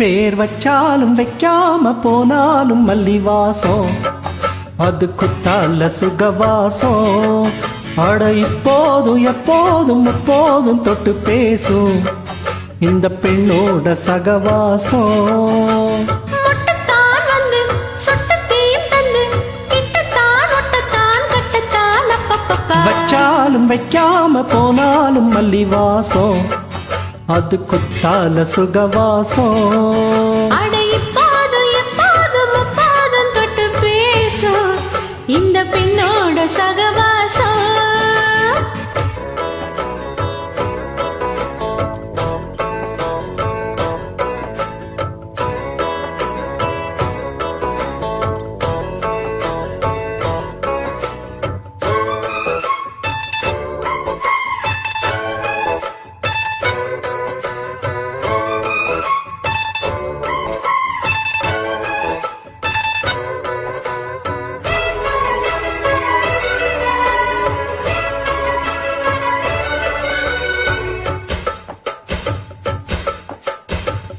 பேர் வச்சாலும் வைக்காம போனாலும் மல்லி வாசம், அது குத்தால சுகவாசம். அட இப்போதும் எப்போதும் எப்போதும் தொட்டு பேசும் இந்த பெண்ணோட சகவாசம். வச்சாலும் வைக்காம போனாலும் மல்லி வாசம், அது குத்தால சுகவாசம். இந்த பெண்ணோட சகவாசம்.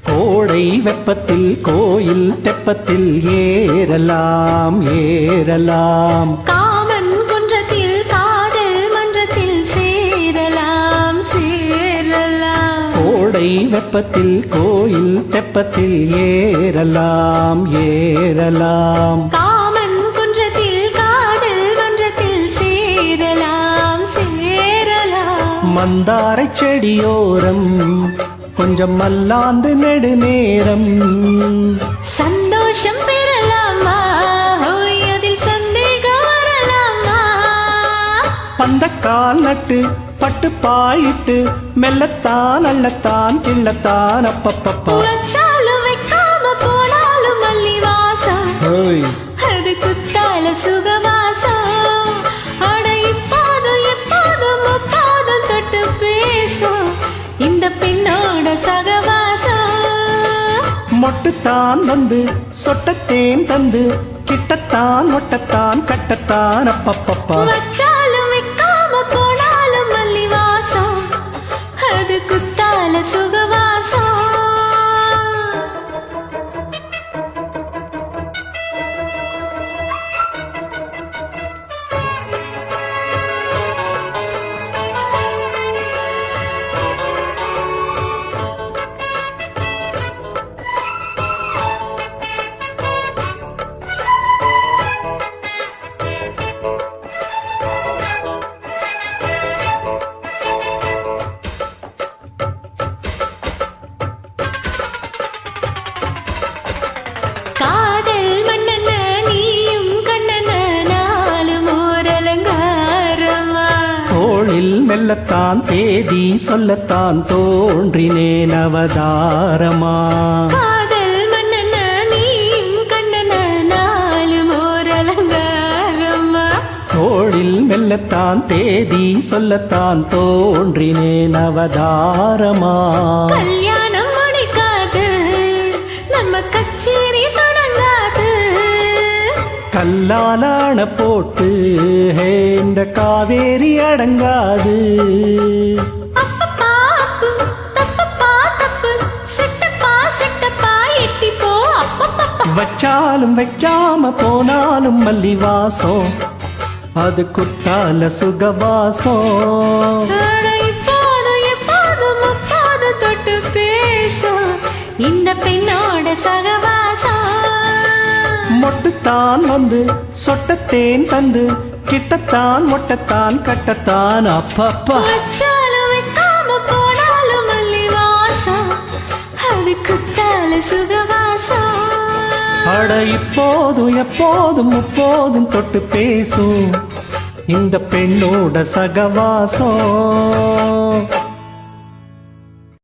கோடை வெப்பத்தில் கோயில் தெப்பத்தில் ஏறலாம் ஏறலாம், காமன் குன்றத்தில் காதல் மன்றத்தில் சேரலாம் சேரலாம். கோடை வெப்பத்தில் கோயில் தெப்பத்தில் ஏறலாம் ஏறலாம், காமன் குன்றத்தில் காதல் மன்றத்தில் சேரலாம் சேரலாம். மந்தாரை செடியோரம் கொஞ்சம் மல்லாந்து நெடுநேரம் சந்தோஷம் பெறலாமா, அதில் சந்தேகம் வரலாமா. பந்தக்கால் நட்டு பட்டு பாயிட்டு மெல்லத்தான் அள்ளத்தான் கிள்ளத்தான் அப்பப்பப்பா. வச்சாலும் வைக்காம போனாலும் மல்லி வாசம், அது குத்தால சுகவாசம். அட இப்போதும் எப்போதும் எப்போதும் தொட்டு பேசும் இந்த பெண்ணோட சகவாசம். மொட்டுத்தான் வந்து சொட்டத்தேன் தந்து கிட்டத்தான் ஒட்டத்தான் கட்டத்தான் அப்பப்பப்பா. வச்சாலும் வைக்காம போனாலும் மல்லி வாசம், அது குத்தால சுகவாசம். மெல்லத்தான் தேதி சொல்லத்தான் தோன்றினேன் அவதாரமா. காதல் மன்னன நீயும் கண்ணன நாளும் ஓர் அலங்காரமா. தோளில் மெல்லத்தான் தேதி சொல்லத்தான் தோன்றினேன் அவதாரமா. கல்யாணம் முடிக்காது நம்ம கச்சேரி தொடங்காது, கல்லாலான போட்டு இந்த காவேரி அடங்காது. வச்சாலும் வைக்காம போனாலும் மல்லி வாசம், அது குத்தால சுகவாசம். தொட்டு பேசும் இந்த பெண்ணோட சகவாசம். மொட்டுத்தான் வந்து சொட்டத்தேன் தந்து கிட்டத்தான் ஒட்டத்தான் கட்டத்தான் அப்பப்பா. வச்சாலும் வைக்காம போனாலும் மல்லி வாசம், அது குத்தால சுகவாசம். அட இப்போதும் எப்போதும் முப்போதும் தொட்டு பேசும் இந்த பெண்ணோட சகவாசம்.